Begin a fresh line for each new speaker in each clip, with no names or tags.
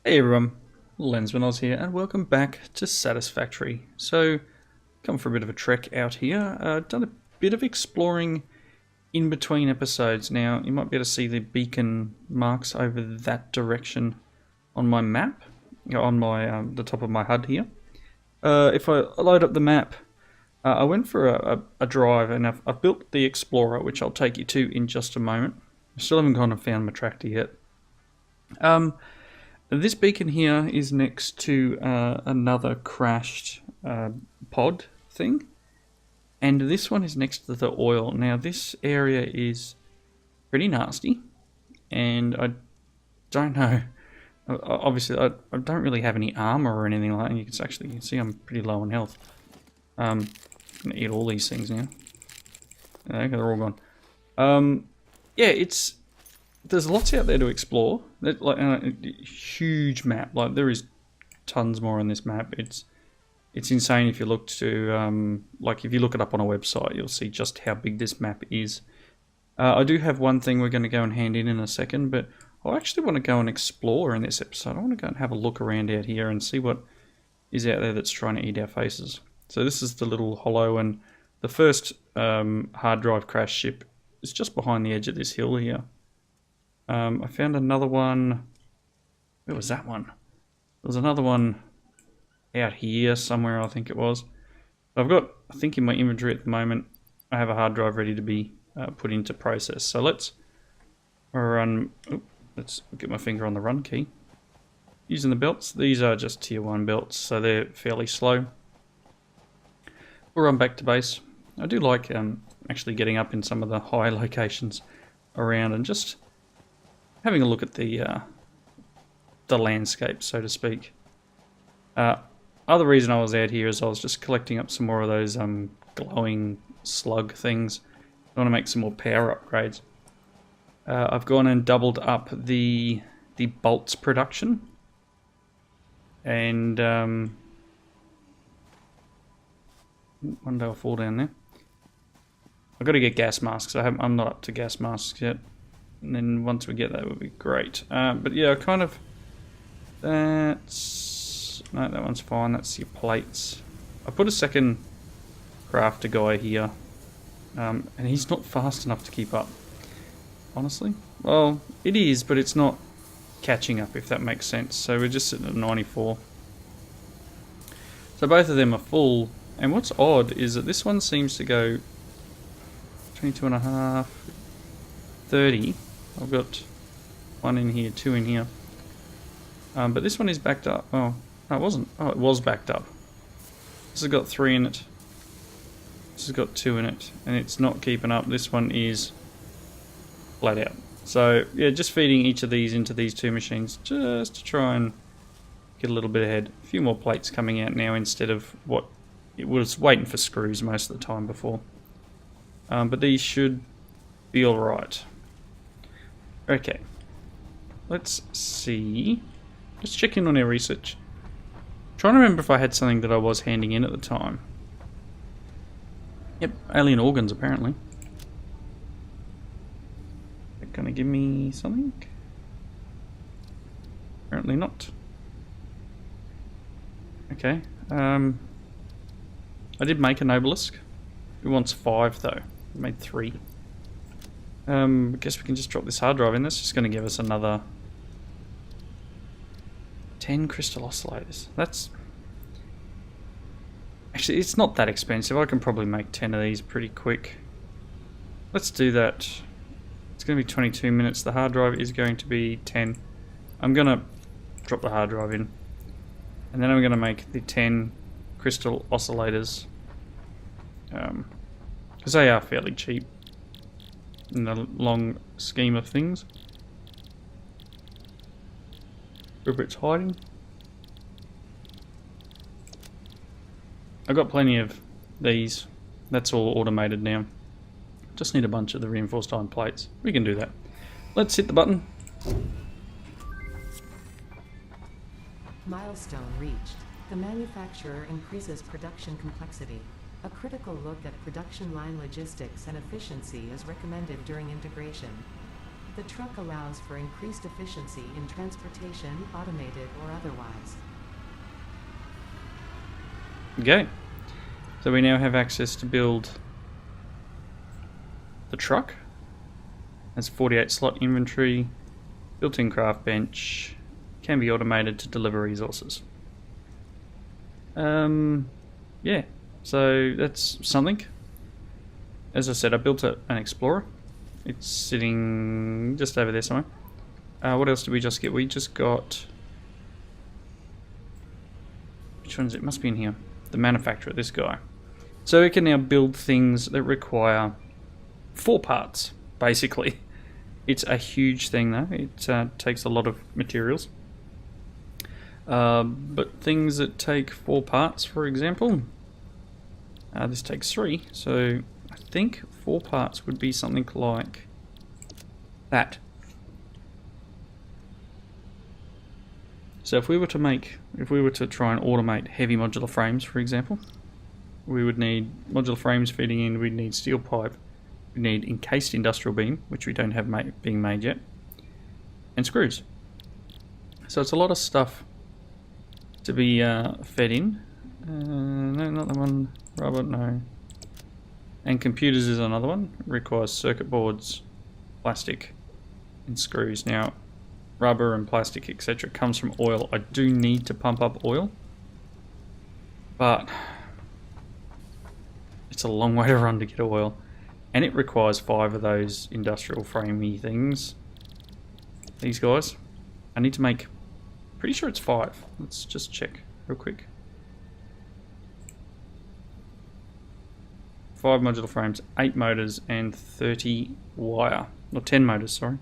Hey everyone, Lensman Oz here, and welcome back to Satisfactory. So, come for a bit of a trek out here. Done a bit of exploring in between episodes. Now, you might be able to see the beacon marks over that direction on my map, on my the top of my HUD here. If I load up the map, I went for a drive, and I've built the Explorer, which I'll take you to in just a moment. I still haven't kind of found my tractor yet. This beacon here is next to another crashed pod thing, and this one is next to the oil. Now this area is pretty nasty, and I don't know. Obviously, I don't really have any armor or anything like that. You can see I'm pretty low on health. I'm gonna eat all these things now. Okay, they're all gone. Yeah, there's lots out there to explore. Like a huge map. Like there is tons more on this map. It's insane if you look to like if you look it up on a website, you'll see just how big this map is. I do have one thing we're going to go and hand in a second, but I actually want to go and explore in this episode. I want to go and have a look around out here and see what is out there that's trying to eat our faces. So this is the little hollow, and the first hard drive crash ship is just behind the edge of this hill here. I found another one. Where was that one? There was another one out here somewhere, I think it was. I've got, I think in my inventory at the moment, I have a hard drive ready to be put into process. So let's run. Let's get my finger on the run key. Using the belts. These are just tier 1 belts, so they're fairly slow. We'll run back to base. I do like actually getting up in some of the high locations around and just having a look at the landscape, so to speak. Other reason I was out here is I was just collecting up some more of those glowing slug things. I want to make some more power upgrades. I've gone and doubled up the bolts production, and one day I'll fall down there. I've got to get gas masks. I'm not up to gas masks yet. And then once we get that, would be great. But yeah, no, that one's fine. That's your plates. I put a second crafter guy here, and he's not fast enough to keep up. Honestly, well, it is, but it's not catching up, if that makes sense. So we're just sitting at 94. So both of them are full. And what's odd is that this one seems to go 22.5, 30. I've got one in here, two in here. But this one is backed up. Oh, no, it wasn't. Oh, it was backed up. This has got 3 in it. This has got 2 in it. And it's not keeping up. This one is flat out. So, yeah, just feeding each of these into these 2 machines just to try and get a little bit ahead. A few more plates coming out now instead of what it was waiting for screws most of the time before. But these should be alright. Okay, let's see. Let's check in on our research. I'm trying to remember if I had something that I was handing in at the time. Yep, alien organs apparently. They're gonna give me something? Apparently not. Okay, I did make an obelisk. It wants 5 though. I made 3. I guess we can just drop this hard drive in. That's just going to give us another 10 crystal oscillators. That's actually, it's not that expensive. I can probably make 10 of these pretty quick. Let's do that. It's going to be 22 minutes. The hard drive is going to be 10. I'm going to drop the hard drive in, and then I'm going to make the 10 crystal oscillators, because they are fairly cheap in the long scheme of things. Wherever it's hiding. I've got plenty of these. That's all automated now. Just need a bunch of the reinforced iron plates. We can do that. Let's hit the button.
Milestone reached. The manufacturer increases production complexity. A critical look at production line logistics and efficiency is recommended during integration. The truck allows for increased efficiency in transportation, automated or otherwise.
Okay. So we now have access to build the truck. Has 48 slot inventory, built-in craft bench, can be automated to deliver resources. Yeah, so that's something. As I said, I built an Explorer. It's sitting just over there somewhere. What else did we just get? We just got... Which one is it? It must be in here. The manufacturer, this guy. So we can now build things that require 4 parts, basically. It's a huge thing though. It takes a lot of materials. But things that take 4 parts, for example, this takes 3. So I think 4 parts would be something like that. So if we were to try and automate heavy modular frames, for example, we would need modular frames feeding in, we'd need steel pipe, we need encased industrial beam, which we don't have being made yet, and screws. So it's a lot of stuff to be fed in. No, not that one. Rubber, no. And computers is another one. It requires circuit boards, plastic, and screws. Now, rubber and plastic, etc., comes from oil. I do need to pump up oil, but it's a long way to run to get oil, and it requires 5 of those industrial framey things. These guys. I need to make... Pretty sure it's 5. Let's just check real quick. 5 modular frames, 8 motors, and 30 wire. Or 10 motors, sorry.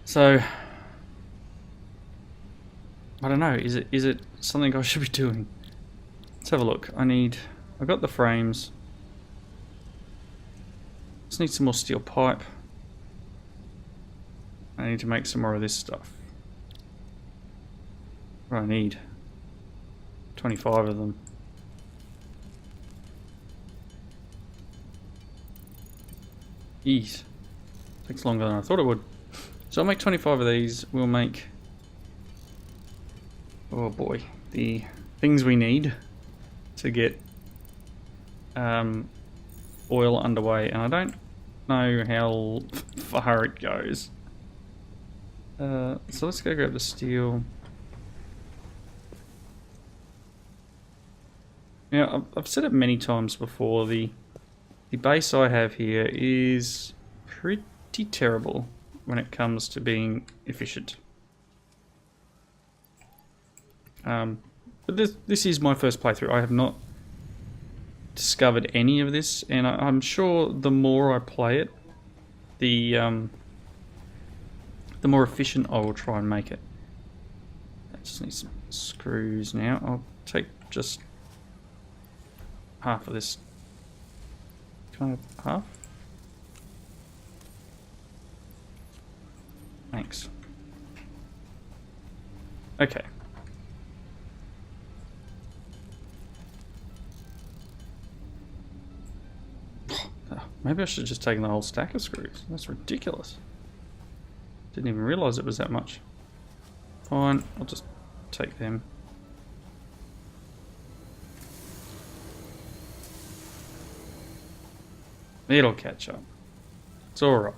So, I don't know, is it something I should be doing? Let's have a look. I've got the frames. Just need some more steel pipe. I need to make some more of this stuff. What do I need? 25 of them. Jeez. Takes longer than I thought it would. So I'll make 25 of these. We'll make... Oh boy. The things we need to get oil underway. And I don't know how far it goes. So let's go grab the steel. Now, I've said it many times before, the base I have here is pretty terrible when it comes to being efficient. But this is my first playthrough. I have not discovered any of this, and I'm sure the more I play it, the more efficient I will try and make it. I just need some screws now. I'll take just half of this. Kind of half? Thanks. Okay. Maybe I should have just taken the whole stack of screws. That's ridiculous. Didn't even realise it was that much. Fine, I'll just take them. It'll catch up. It's alright.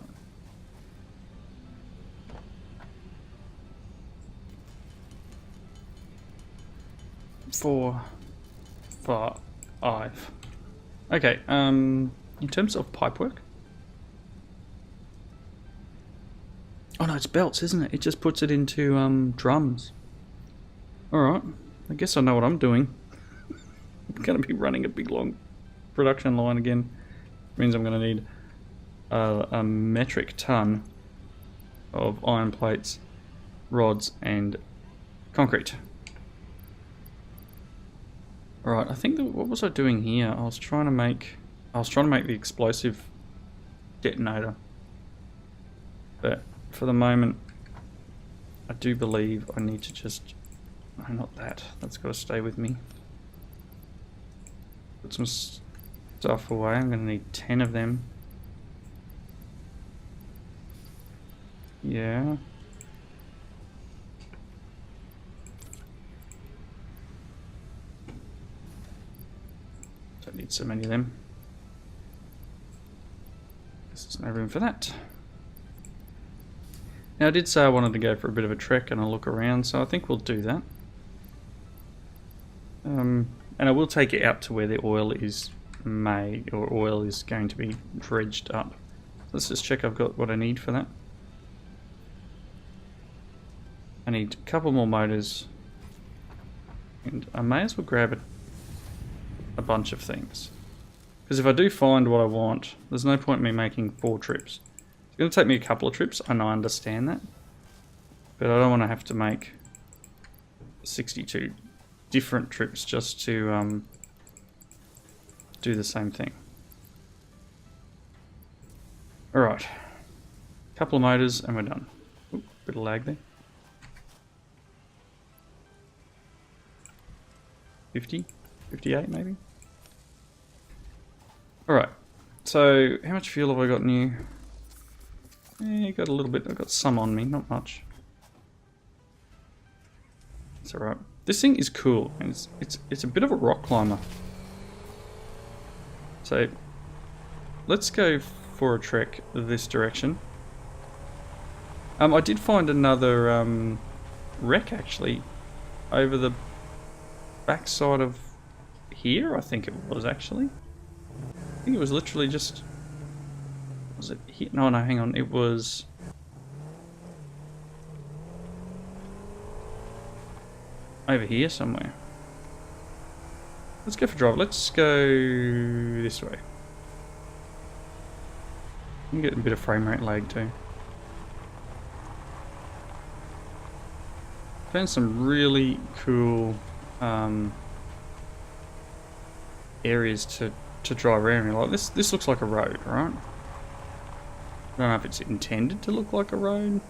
Four, five. Okay, in terms of pipework. Oh no, it's belts, isn't it? It just puts it into drums. Alright, I guess I know what I'm doing. I'm going to be running a big long production line again. Means I'm going to need a metric ton of iron plates, rods, and concrete. Alright, I think what was I doing here? I was trying to make the explosive detonator. But for the moment, I do believe I need to just... No, not that. That's got to stay with me. Put some stuff away. I'm going to need 10 of them. Yeah. Don't need so many of them. Guess there's no room for that. Now I did say I wanted to go for a bit of a trek and a look around, so I think we'll do that. And I will take it out to where the oil is made, or oil is going to be dredged up. Let's just check I've got what I need for that. I need a couple more motors, and I may as well grab a bunch of things. Because if I do find what I want, there's no point in me making 4 trips. It's going to take me a couple of trips, and I understand that. But I don't want to have to make 62 different trips just to do the same thing. Alright. Couple of motors and we're done. Ooh, bit of lag there. 50? 58 maybe? Alright. So, how much fuel have I got new? Yeah, got a little bit. I've got some on me, not much. It's alright. This thing is cool, and it's a bit of a rock climber. So, let's go for a trek this direction. I did find another wreck actually over the backside of here. I think it was actually. I think it was literally just. Was it here? No, hang on. It was. Over here somewhere. Let's go for drive. Let's go this way. I'm getting a bit of frame rate lag too. Found some really cool areas to drive around in. Like this looks like a road, right? I don't know if it's intended to look like a road.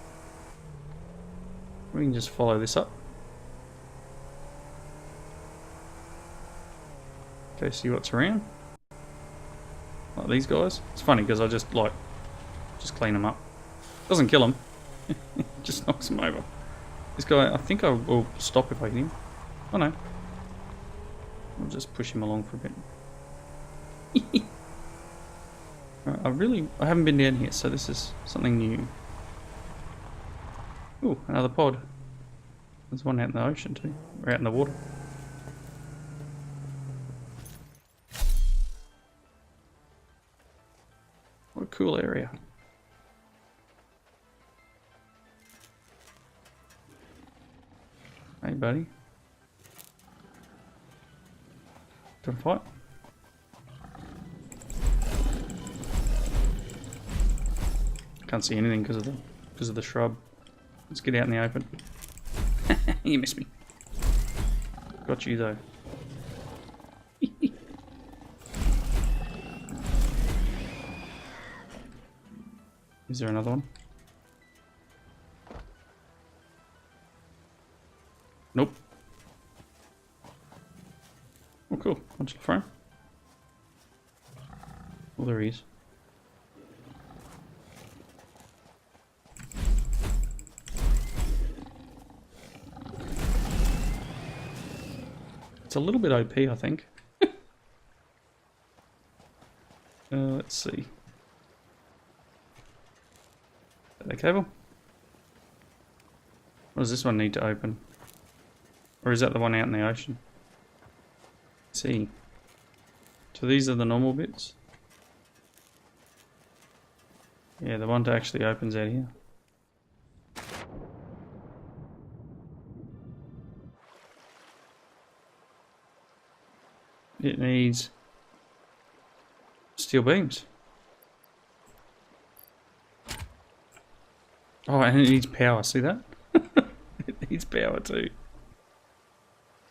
We can just follow this up. Okay, see what's around. Like these guys. It's funny because I just clean them up. Doesn't kill them. Just knocks them over. This guy, I think I will stop if I hit him. Oh no. I'll just push him along for a bit. Right, I haven't been down here, so this is something new. Ooh, another pod. There's one out in the ocean too, or out in the water. What a cool area. Hey buddy. Don't fight. Can't see anything because of the shrub. Let's get out in the open. You missed me. Got you though. Is there another one? Nope. Oh cool, bunch of frame. Well, there he is. It's a little bit OP, I think. Let's see. The cable? What does this one need to open? Or is that the one out in the ocean? Let's see. So these are the normal bits? Yeah, the one that actually opens out here. It needs steel beams. Oh, and it needs power, see that? It needs power too.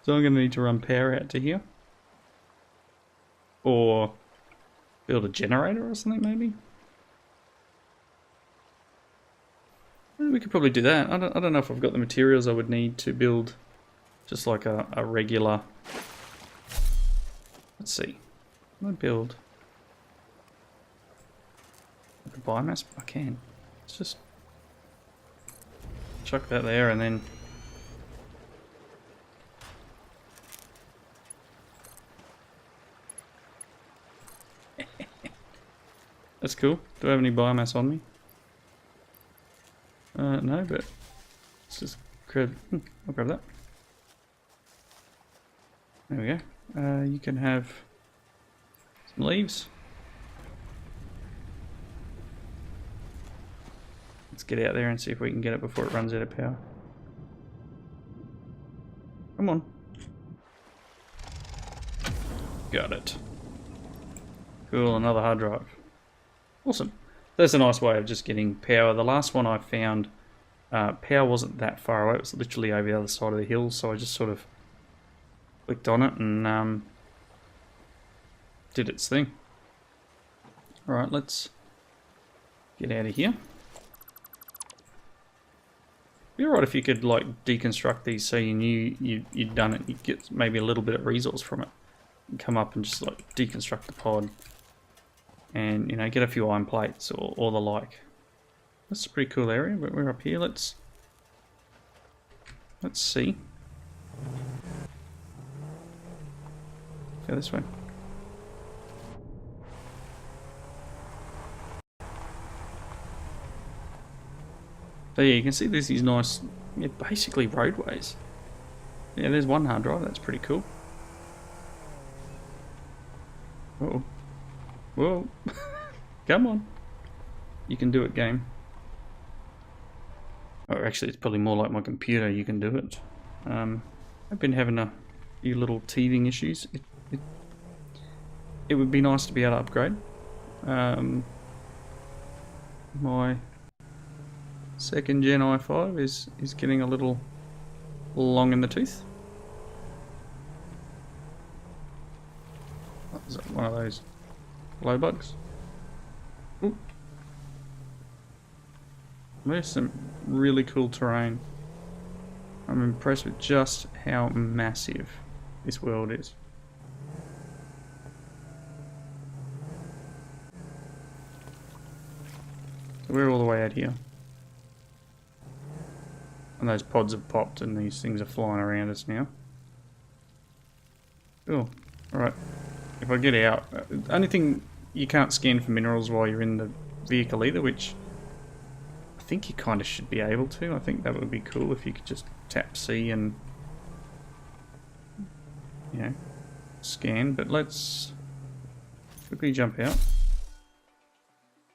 So I'm going to need to run power out to here. Or build a generator or something maybe? We could probably do that. I don't know if I've got the materials I would need to build just like a regular... Let's see. Can I build like a biomass? I can. It's just chuck that there and then... That's cool. Do I have any biomass on me? No, but let's just grab... I'll grab that. There we go. You can have some leaves. Let's get out there and see if we can get it before it runs out of power. Come on. Got it. Cool, another hard drive. Awesome. That's a nice way of just getting power. The last one I found, power wasn't that far away. It was literally over the other side of the hill, so I just sort of clicked on it and did its thing. Alright, let's get out of here. Be alright if you could like deconstruct these so you knew you'd done it. You'd get maybe a little bit of resource from it. And come up and just like deconstruct the pod. And, you know, get a few iron plates or the like. That's a pretty cool area, but we're up here. Let's see. Go this way. So yeah, you can see there's these nice, yeah, basically roadways. Yeah, there's one hard drive. That's pretty cool. Uh-oh. Whoa. Come on. You can do it, game. Or actually, it's probably more like my computer. You can do it. I've been having a few little teething issues. It would be nice to be able to upgrade. My second gen i5 is getting a little long in the tooth. Oh, is that one of those glow bugs? Ooh. There's some really cool terrain. I'm impressed with just how massive this world is. So we're all the way out here. And those pods have popped and these things are flying around us now. Cool. Alright. If I get out, the only thing, you can't scan for minerals while you're in the vehicle either, which I think you kind of should be able to. I think that would be cool if you could just tap C and, you know, scan. But let's quickly jump out.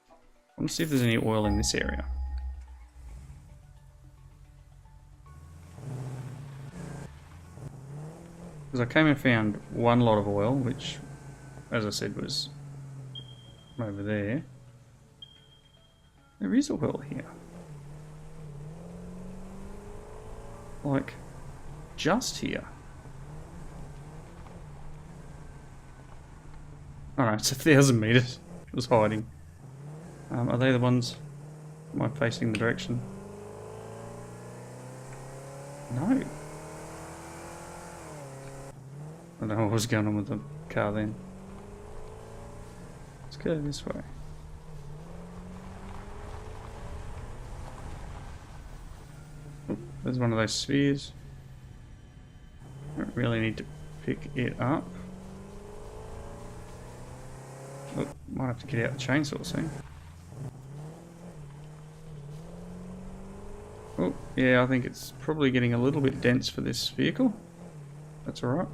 I want to see if there's any oil in this area. Because I came and found one lot of oil, which, as I said, was over there. There is oil here. Like, just here. Oh no, it's 1,000 meters. It was hiding. Are they the ones? Am I facing the direction? No. I don't know what was going on with the car then. Let's go this way. Oh, there's one of those spheres. Don't really need to pick it up. Oh, might have to get out the chainsaw soon. Oh, yeah, I think it's probably getting a little bit dense for this vehicle. That's alright.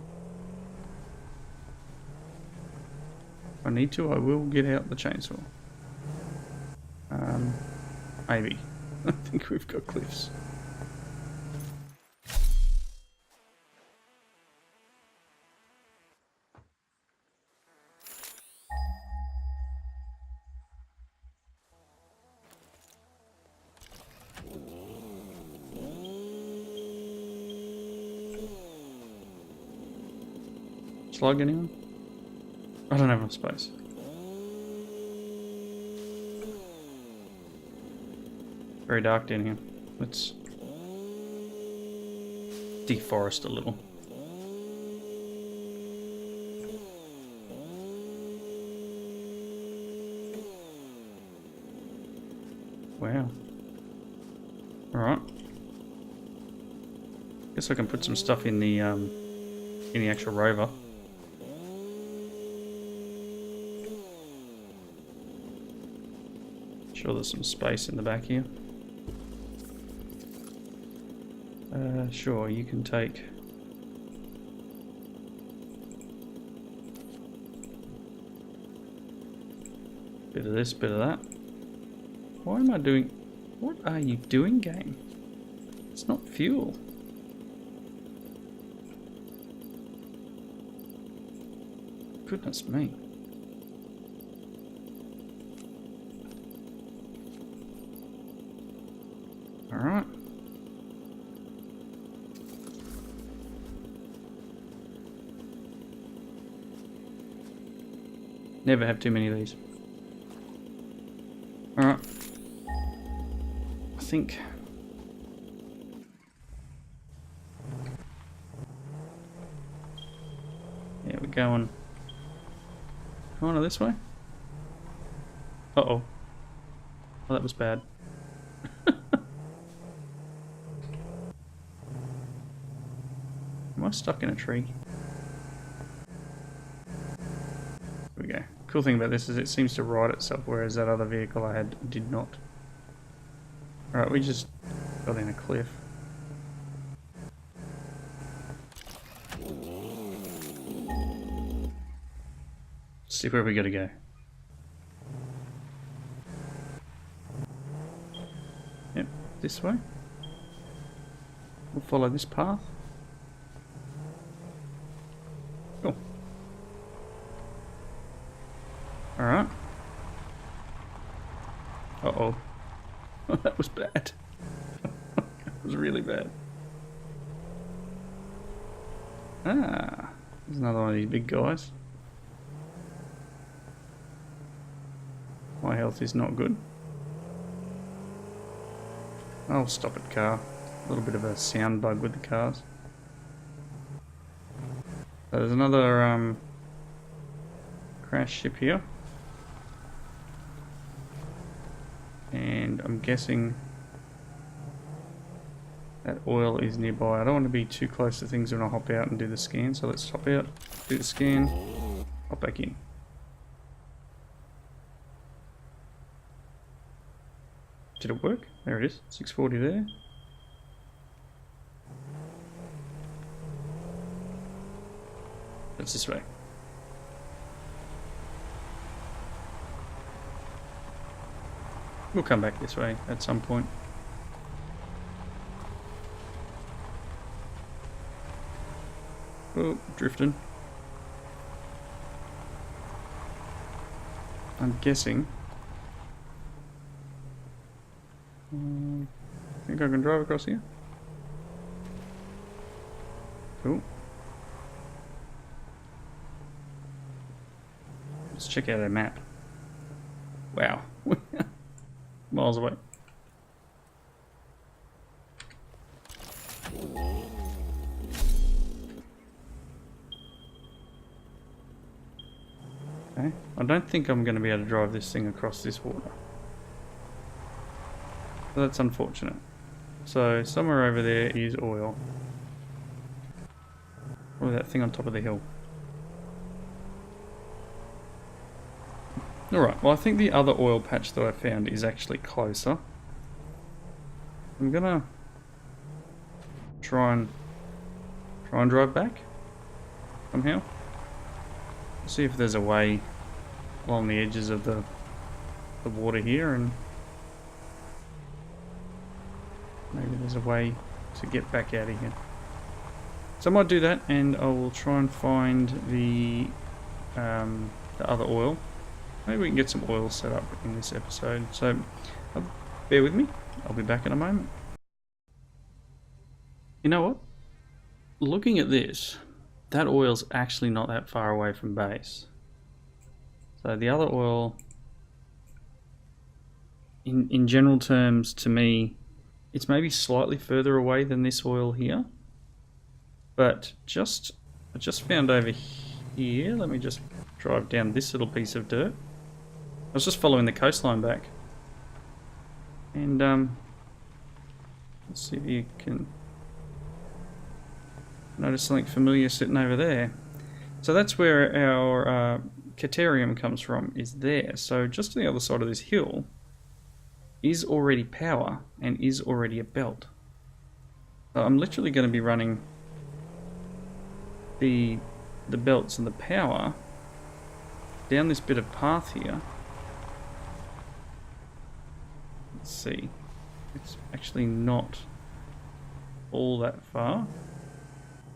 If I need to, I will get out the chainsaw. Maybe. I think we've got cliffs. Slug anyone? I don't have enough space. Very dark down here. Let's deforest a little. Wow. Alright. Guess I can put some stuff in the actual rover. Sure, there's some space in the back here. Sure, you can take. Bit of this, bit of that. Why am I doing... What are you doing, game? It's not fuel. Goodness me. Alright. Never have too many of these. Alright. I think... Yeah, we're going... Going this way? Uh-oh. Oh, that was bad. Am I stuck in a tree? There we go. Cool thing about this is it seems to right itself, whereas that other vehicle I had did not. Alright, we just got in a cliff. See where we gotta go. Yep, this way. We'll follow this path. Cool. Alright. Uh-oh. That was bad. That was really bad. Ah, there's another one of these big guys. My health is not good. I'll stop at car. A little bit of a sound bug with the cars. So there's another crash ship here. And I'm guessing that oil is nearby. I don't want to be too close to things when I hop out and do the scan, so let's hop out, do the scan, hop back in. Did it work? There it is, 640 there. That's this way. We'll come back this way at some point. Oh, drifting. I'm guessing. I think I can drive across here. Cool. Let's check out our map. Wow. Miles away. Okay. I don't think I'm going to be able to drive this thing across this water. So that's unfortunate. So somewhere over there is oil. Probably that thing on top of the hill. Alright, well I think the other oil patch that I found is actually closer. I'm gonna try and drive back somehow. See if there's a way along the edges of the water here, and maybe there's a way to get back out of here. So I might do that, and I will try and find the other oil. Maybe we can get some oil set up in this episode. So bear with me. I'll be back in a moment. You know what? Looking at this, that oil's actually not that far away from base. So the other oil, in general terms, to me, it's maybe slightly further away than this oil here. But I just found over here, let me just drive down this little piece of dirt. I was just following the coastline back. And let's see if you can Notice something familiar sitting over there. So that's where our Caterium comes from, is there. So just on the other side of this hill is already power and is already a belt. So I'm literally going to be running the belts and the power down this bit of path here. Let's see. It's actually not all that far.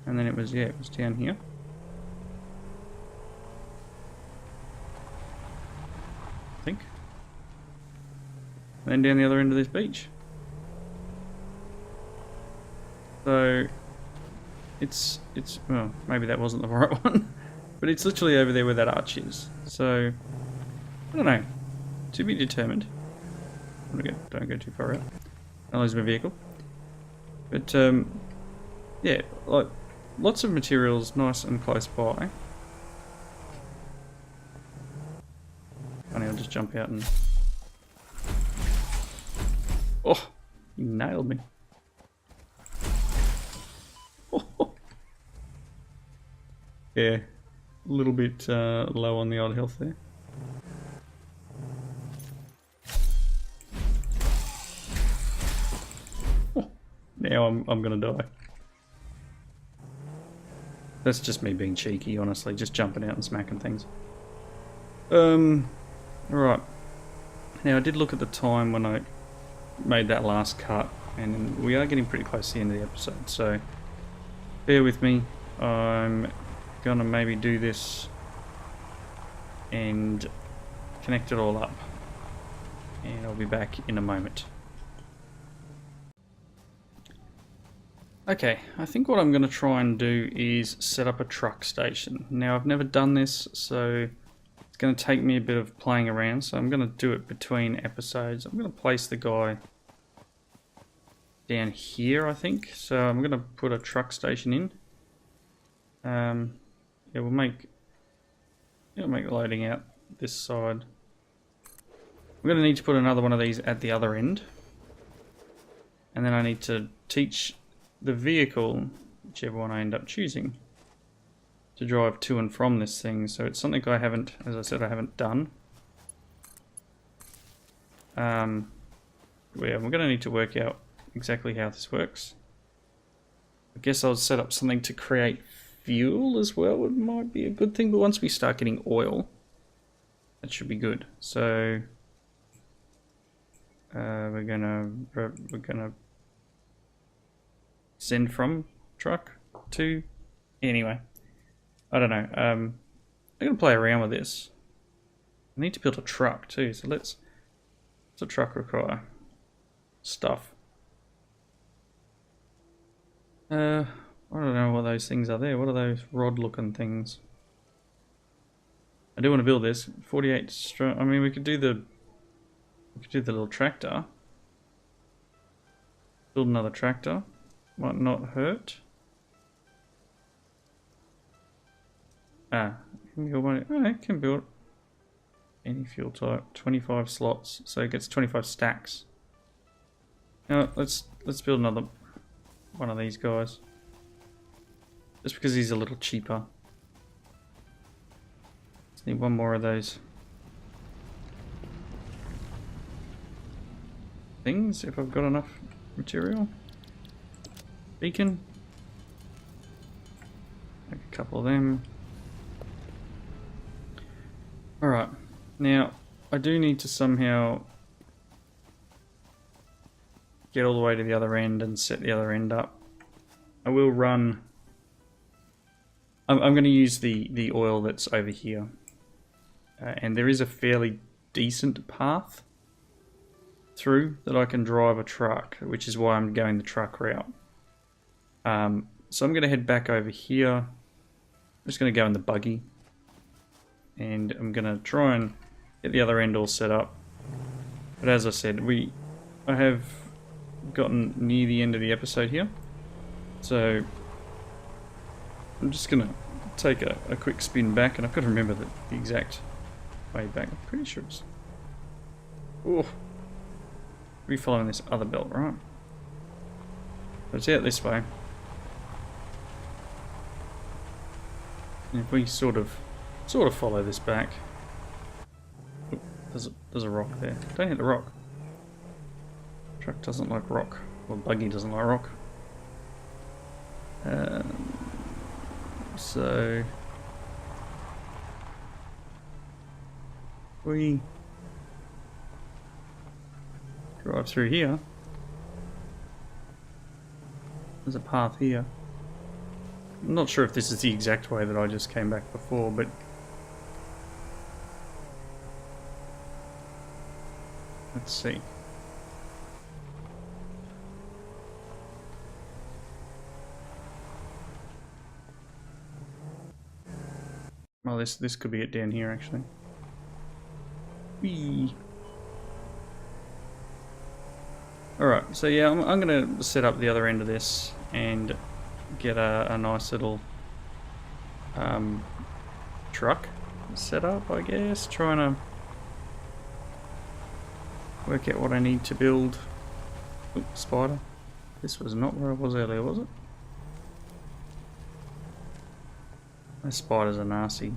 And then it was down here. I think. And then down the other end of this beach. So it's well, maybe that wasn't the right one. But it's literally over there where that arch is. So I don't know. To be determined. Don't go too far out. I'll lose my vehicle. But yeah, like lots of materials nice and close by. Funny, I'll just jump out and... Oh! You nailed me. Yeah, a little bit low on the odd health there. Oh, now I'm gonna die. That's just me being cheeky, honestly, just jumping out and smacking things. Right. Now I did look at the time when I made that last cut, and we are getting pretty close to the end of the episode, so bear with me. I'm gonna maybe do this and connect it all up, and I'll be back in a moment. Okay, I think what I'm going to try and do is set up a truck station. Now I've never done this, so it's going to take me a bit of playing around, so I'm going to do it between episodes. I'm going to place the guy down here, I think. So I'm going to put a truck station in. Yeah, we'll make the loading out this side. I'm going to need to put another one of these at the other end. And then I need to teach the vehicle, whichever one I end up choosing, to drive to and from this thing. So it's something I haven't, as I said, I haven't done. Yeah, we're going to need to work out exactly how this works. I guess I'll set up something to create fuel as well. It might be a good thing, but once we start getting oil, that should be good. So we're gonna send from truck to, anyway, I don't know. I'm gonna play around with this. I need to build a truck too, so what's a truck require? Stuff. I don't know what those things are there. What are those rod looking things? I do want to build this 48 strong. I mean, we could do the little tractor. Build another tractor. Might not hurt. Can build one. Oh, it can build any fuel type. 25 slots, so it gets 25 stacks. Now let's build another one of these guys. Just because he's a little cheaper. Just need one more of those things if I've got enough material. Beacon. Make a couple of them. Alright, now I do need to somehow get all the way to the other end and set the other end up. I will run... I'm going to use the oil that's over here. And there is a fairly decent path through that I can drive a truck, which is why I'm going the truck route. So I'm going to head back over here. I'm just going to go in the buggy. And I'm going to try and get the other end all set up. But as I said, I have gotten near the end of the episode here. So I'm just going to take a quick spin back, and I've got to remember the exact way back. I'm pretty sure it's... Oh, we're following this other belt, right? But it's out this way. And if we sort of follow this back. Oop, there's a rock there. Don't hit the rock. Truck doesn't like rock. Well, buggy doesn't like rock. So we drive through here. There's a path here. I'm not sure if this is the exact way that I just came back before, but let's see. Well, this could be it down here actually. Whee! Alright, so yeah, I'm going to set up the other end of this and get a nice little truck set up, I guess. Trying to work out what I need to build. Oop, spider. This was not where I was earlier, was it? Those spiders are nasty.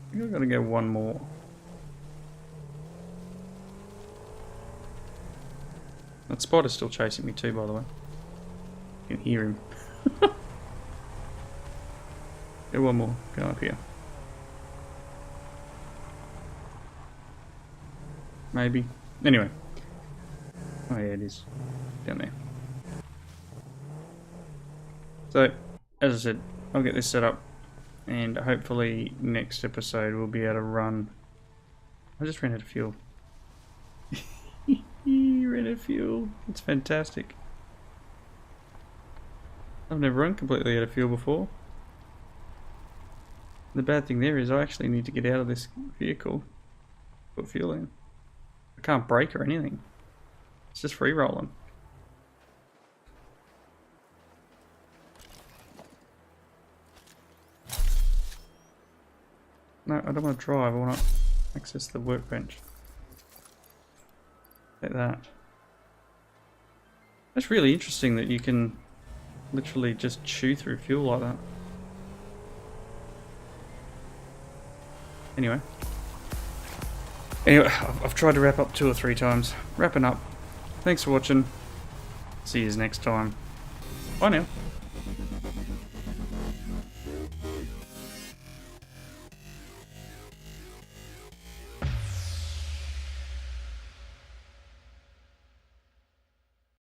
I think I've got to go one more. That spider's still chasing me too, by the way. You can hear him. Go one more. Go up here. Maybe. Anyway. Oh yeah, it is. Down there. So, as I said, I'll get this set up. And hopefully next episode we'll be able to run... I just ran out of fuel. Ran out of fuel. It's fantastic. I've never run completely out of fuel before. The bad thing there is I actually need to get out of this vehicle. Put fuel in. I can't brake or anything. It's just free rolling. No, I don't want to drive, I want to access the workbench. Like that. That's really interesting that you can literally just chew through fuel like that. Anyway, I've tried to wrap up 2 or 3 times. Wrapping up. Thanks for watching. See you next time. Bye now.